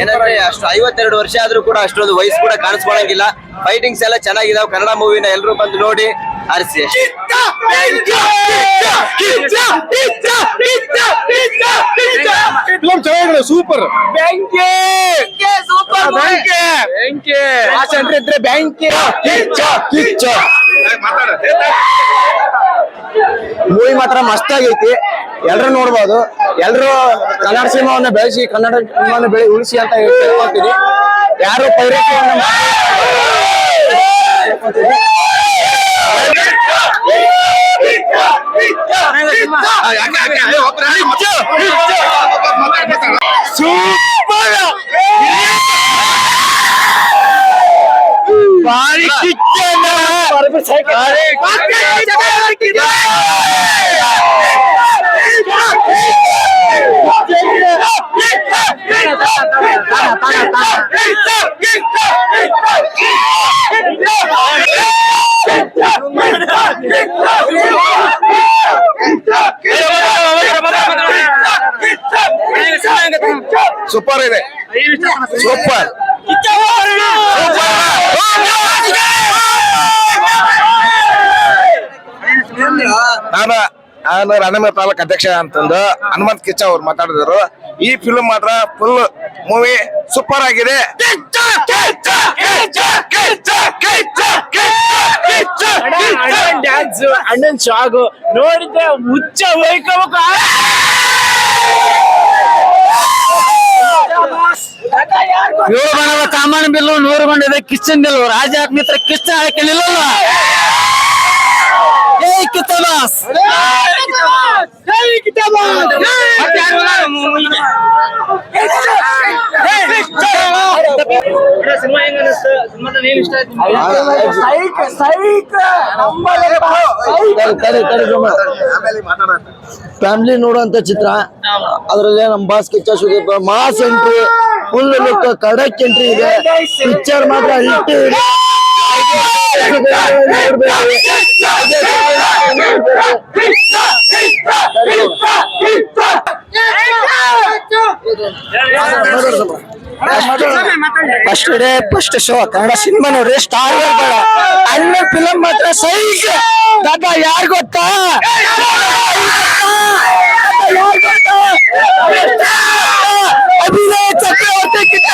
ಏನಂದ್ರೆ ಅಷ್ಟು 52 ವರ್ಷ ಆದ್ರೂ ಕೂಡ ಅಷ್ಟೊಂದು ವಯಸ್ಸು ಕೂಡ ಕಾಣಿಸ್ಕೊಳಂಗಿಲ್ಲ. ಫೈಟಿಂಗ್ಸ್ ಎಲ್ಲ ಚೆನ್ನಾಗಿದಾವ್. ಕನ್ನಡ ಮೂವಿನ ಎಲ್ಲರೂ ಬಂದು ನೋಡಿ ಆರಿಸಿ. ಸೂಪರ್ ಮೂವಿ ಮಾತ್ರ ಮಸ್ತ್ ಆಗೈತಿ. ಎಲ್ರು ನೋಡ್ಬೋದು. ಎಲ್ರು ಕನ್ನಡ ಸಿನಿಮಾವನ್ನ ಬೆಳೆಸಿ, ಕನ್ನಡ ಸಿನಿಮಾವನ್ನ ಉಳಿಸಿ ಅಂತ ಹೇಳ್ಕೊತೀನಿ. ಯಾರು ಪೈರೇಟಿಯನ್ನ ಭಾರಿ ಸೂಪರ್ ಇದೆ. ಸೂಪರ್ ನಾನು ರಣಮೇರ್ ತಾಲೂಕ್ ಅಧ್ಯಕ್ಷ ಅಂತಂದು ಹನುಮಂತ್ ಕಿಚ್ಚ ಅವ್ರು ಮಾತಾಡಿದ್ರು. ಈ ಫಿಲ್ಮ್ ಮಾತ್ರ ಫುಲ್ ಮೂವಿ ಸೂಪರ್ ಆಗಿದೆ. ಡ್ಯಾನ್ಸ್ ಅಣ್ಣನ್ ಸಾಗು ನೋಡಿದ್ರೆ ಹುಚ್ಚ ಹೋಯ್ಕೋಬೇಕು. ಏಳು ಬಣ್ಣದ ಕಾಮನ್ ಬಿಲ್ಲು, 100 ಬಣ್ಣದ ಕಿಚ್ಚನ್ ಬಿಲ್ಲು, ರಾಜ ಮಿತ್ರ ಕಿಚ್ಚ ಹಾಕಿ ನಿಲ್ಲಲ್ಲ. ಫ್ಯಾಮಿಲಿ ನೋಡುವಂತ ಚಿತ್ರ. ಅದ್ರಲ್ಲಿ ನಮ್ boss Kichcha Sudeep mass entry, full look ಕಡಕ್ ಎಂಟ್ರಿ ಇದೆ. ಪಿಕ್ಚರ್ ಮಾತ್ರ ಹಿಟ್ ಇದೆ. First day first show Kannada cinema ನೋಡ್ರಿ. ಸ್ಟಾರ್ ಬೇಡ ಅಣ್ಣ ಫಿಲಂ ಮಾತ್ರ ಸೈಕ್ ದಾದಾ. ಯಾರ್ ಗೊತ್ತಾ ಅಭಿನಯ ಚಕ್ರವರ್ತಿ ಕಿಚ್ಚ.